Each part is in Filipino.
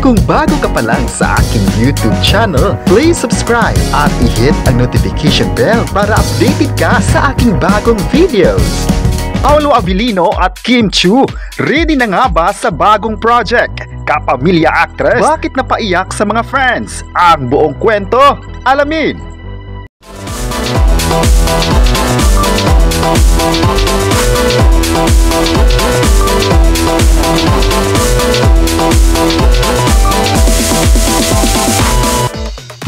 Kung bago ka pa lang sa aking YouTube channel, please subscribe at i-hit ang notification bell para updated ka sa aking bagong videos. Paolo Abilino at Kim Chiu, ready na nga ba sa bagong project? Kapamilya actress, bakit napaiyak sa mga fans? Ang buong kwento, alamin!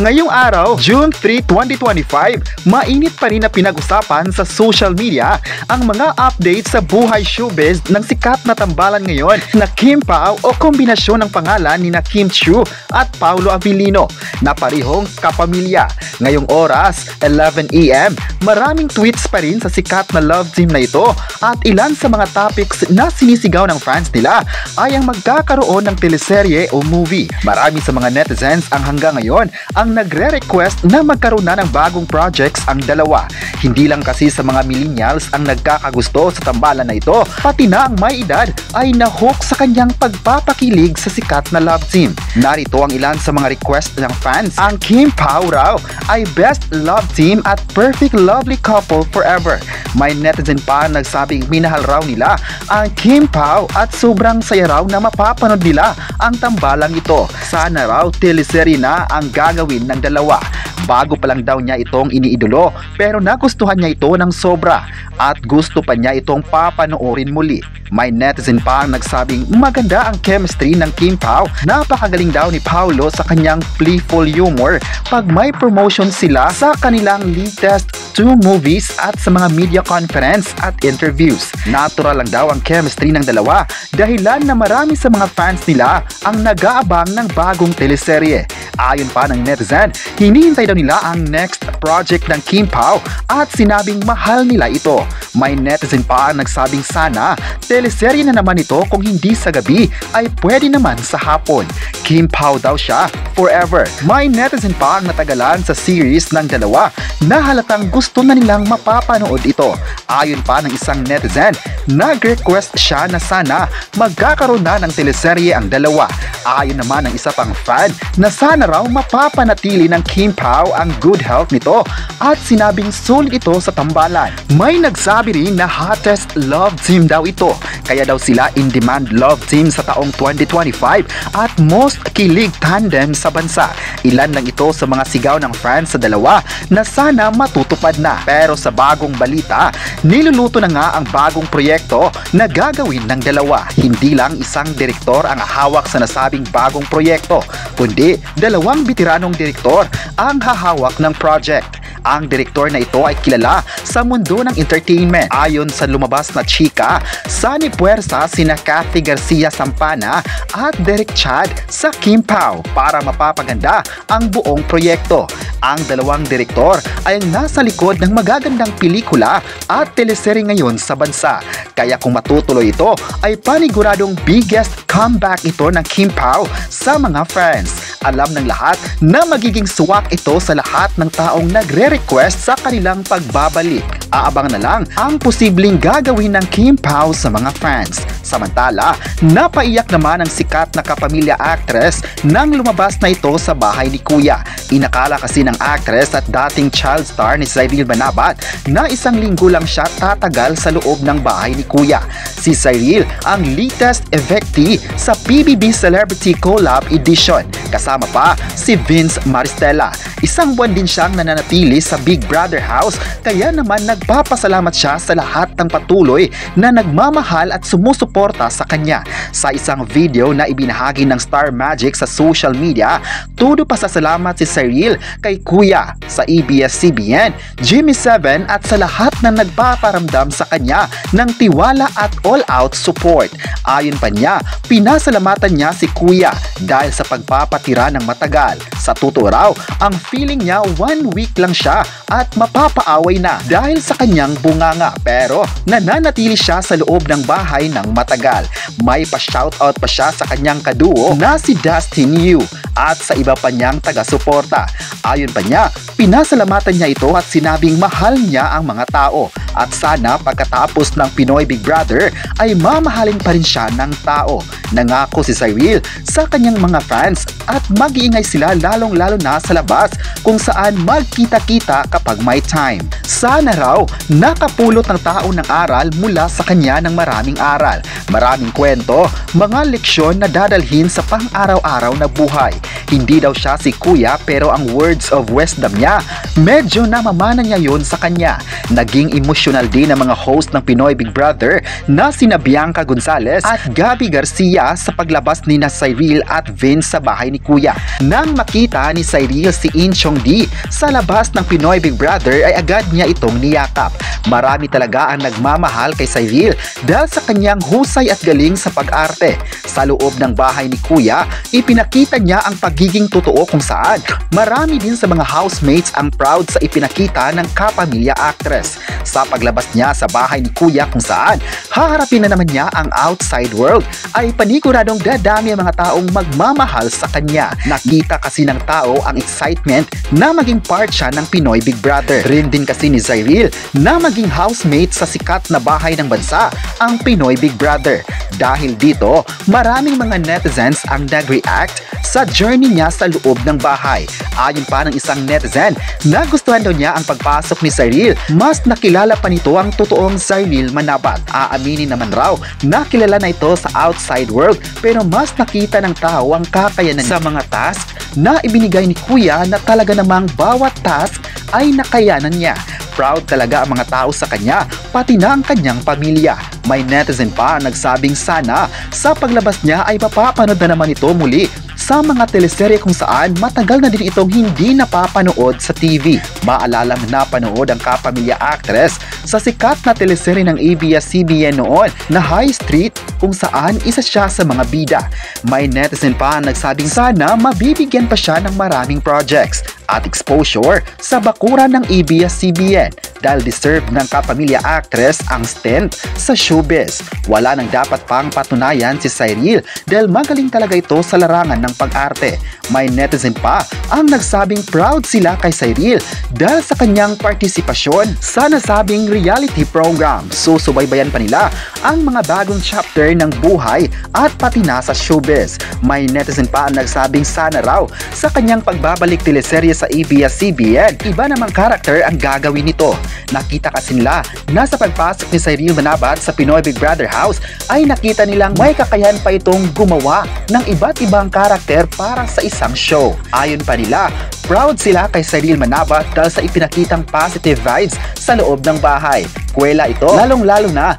Ngayong araw, June 3, 2025, mainit pa rin na pinag-usapan sa social media ang mga updates sa buhay showbiz ng sikat na tambalan ngayon na Kim Pao o kombinasyon ng pangalan ni na Kim Chiu at Paolo Abilino na parehong kapamilya. Ngayong oras, 11 AM, maraming tweets pa rin sa sikat na love team na ito at ilan sa mga topics na sinisigaw ng fans nila ay ang magkakaroon ng teleserye o movie. Marami sa mga netizens ang hanggang ngayon ang nagre-request na magkaroon na ng bagong projects ang dalawa. Hindi lang kasi sa mga millennials ang nagkakagusto sa tambalan na ito, pati na ang may edad ay nahook sa kanyang pagpapakilig sa sikat na love team. Narito ang ilan sa mga request ng fans. Ang Kim Pao raw ay best love team at perfect lovely couple forever. May netizen pa nagsabing minahal raw nila ang Kim Pao at sobrang saya raw na mapapanood nila ang tambalang ito. Sana raw teleserye na ang gagawin ng dalawa. Bago pa lang daw niya itong iniidolo pero nagustuhan niya ito ng sobra at gusto pa niya itong papanoorin muli. May netizen pa ang nagsabing maganda ang chemistry ng Kim Pao. Napakagaling daw ni Paolo sa kanyang playful humor pag may promotion sila sa kanilang latest 2 movies at sa mga media conference at interviews. Natural lang daw ang chemistry ng dalawa dahilan na marami sa mga fans nila ang nag-aabang ng bagong teleserye. Ayon pa ng netizen, hinihintay daw nila ang next project ng Kim Pao at sinabing mahal nila ito. May netizen pa ang nagsabing sana teleserye na naman ito kung hindi sa gabi ay pwede naman sa hapon. Kim Pao daw siya forever. May netizen pa ang natagalan sa series ng dalawa na halatang gusto na nilang mapapanood ito. Ayon pa ng isang netizen, nag-request siya na sana magkakaroon na ng teleserye ang dalawa. Ayon naman ng isa pang fan na sana raw mapapanatili ng Kim Pao ang good health nito at sinabing sulit ito sa tambalan. May nagsabi rin na hottest love team daw ito, kaya daw sila in-demand love team sa taong 2025 at most kilig tandem sa bansa. Ilan lang ito sa mga sigaw ng fans sa dalawa na sana matutupad na. Pero sa bagong balita, niluluto na nga ang bagong proyekto na gagawin ng dalawa. Hindi lang isang direktor ang hawak sa nasabing bagong proyekto, kundi dalawang bitiranong direktor ang hahawak ng project. Ang direktor na ito ay kilala sa mundo ng entertainment. Ayon sa lumabas na chika, Sunny Puersa sina Kathy Garcia Sampana at Derek Chad sa Kim Pao para mapapaganda ang buong proyekto. Ang dalawang direktor ay nasa likod ng magagandang pelikula at teleserye ngayon sa bansa. Kaya kung matutuloy ito, ay paniguradong biggest comeback ito ng Kim Pao sa mga fans. Alam ng lahat na magiging suwak ito sa lahat ng taong nagre-request sa kanilang pagbabalik. Aabang na lang ang posibleng gagawin ng Kim Pao sa mga fans. Samantala, napaiyak naman ang sikat na kapamilya actress nang lumabas na ito sa bahay ni Kuya. Inakala kasi ng actress at dating child star ni Cyril Manabat na isang linggo lang siya tatagal sa loob ng bahay ni Kuya. Si Cyril ang latest evictee sa PBB Celebrity Collab Edition. Kasama pa si Vince Maristella. Isang buwan din siyang nananatili sa Big Brother house, kaya naman nagpapasalamat siya sa lahat ng patuloy na nagmamahal at sumusuporta sa kanya. Sa isang video na ibinahagi ng Star Magic sa social media, todo pasasalamat si Cyril kay Kuya, sa ABS-CBN, Jimmy 7 at sa lahat na nagpaparamdam sa kanya ng tiwala at all-out support. Ayon pa niya, pinasalamatan niya si Kuya dahil sa pagpapatira ng matagal. Sa totoo raw, ang feeling niya 1 week lang siya at mapapaaway na dahil sa kanyang bunganga, pero nananatili siya sa loob ng bahay ng matagal. May pa-shoutout pa siya sa kanyang kaduo na si Dustin Yu at sa iba pa niyang taga-suporta. Ayon pa niya, pinasalamatan niya ito at sinabing mahal niya ang mga tao. at sana pagkatapos ng Pinoy Big Brother ay mamahalin pa rin siya ng tao. Nangako si Cyril sa kanyang mga fans at mag-iingay sila lalong-lalo na sa labas kung saan magkita-kita kapag may time. Sana raw nakapulot ng tao ng aral mula sa kanya ng maraming aral, maraming kwento, mga leksyon na dadalhin sa pang-araw-araw na buhay. Hindi daw siya si Kuya pero ang words of wisdom niya, medyo namamana niya yun sa kanya. Naging emotional din ang mga host ng Pinoy Big Brother na sina Bianca Gonzalez at Gabby Garcia sa paglabas ni na Cyril at Vince sa bahay ni Kuya. Nang makita ni Cyril si Inchong D sa labas ng Pinoy Big Brother ay agad niya itong niyakap. Marami talaga ang nagmamahal kay Cyril dahil sa kanyang husay at galing sa pag-arte. Sa loob ng bahay ni Kuya, ipinakita niya ang pagiging totoo kung saan marami din sa mga housemates ang proud sa ipinakita ng kapamilya actress. Sa paglabas niya sa bahay ni Kuya kung saan haharapin na naman niya ang outside world ay paniguradong dadami ang mga taong magmamahal sa kanya. Nakita kasi ng tao ang excitement na maging part siya ng Pinoy Big Brother. Rin din kasi ni Cyril na maging housemate sa sikat na bahay ng bansa, ang Pinoy Big Brother. Dahil dito, maraming mga netizens ang nag-react sa journey niya sa loob ng bahay. Ayon pa ng isang netizen, nagustuhan daw niya ang pagpasok ni Cyril. Mas nakilala pa nito ang totoong Cyril Manabat. Aaminin naman raw, nakilala na ito sa outside world pero mas nakita ng tao ang kakayanan sa mga task na ibinigay ni Kuya na talaga namang bawat task ay nakayanan niya. Proud talaga ang mga tao sa kanya, pati na ang kanyang pamilya. May netizen pa ang nagsabing sana sa paglabas niya ay mapapanood na naman ito muli sa mga teleserye kung saan matagal na din itong hindi napapanood sa TV. Maalalang napanood ang kapamilya actress sa sikat na teleserye ng ABS-CBN noon na High Street kung saan isa siya sa mga bida. May netizen pa ang nagsabing sana mabibigyan pa siya ng maraming projects at exposure sa bakuran ng ABS-CBN dahil deserve ng kapamilya actress ang stint sa showbiz. Wala nang dapat pang patunayan si Cyril dahil magaling talaga ito sa larangan ng pag-arte. May netizen pa ang nagsabing proud sila kay Cyril dahil sa kanyang partisipasyon sa nasabing reality program. Susubaybayan pa nila ang mga bagong chapter ng buhay at pati na sa showbiz. May netizen pa ang nagsabing sana raw sa kanyang pagbabalik teleserye sa ABS-CBN, iba namang karakter ang gagawin nito. Nakita kasi nila na sa pagpasok ni Cyril Manabat sa Pinoy Big Brother House ay nakita nilang may kakayahan pa itong gumawa ng iba't ibang karakter para sa isang show. Ayon pa nila, proud sila kay Cyril Manabat dahil sa ipinakitang positive vibes sa loob ng bahay. Kuwela ito, lalong-lalo na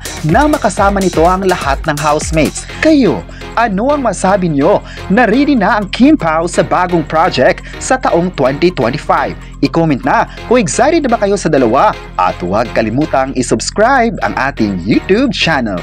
makasama nito ang lahat ng housemates. Kayo, ano ang masabi nyo na ready na ang Kim Pao sa bagong project sa taong 2025? I-comment na kung excited na ba kayo sa dalawa at huwag kalimutang i-subscribe ang ating YouTube channel.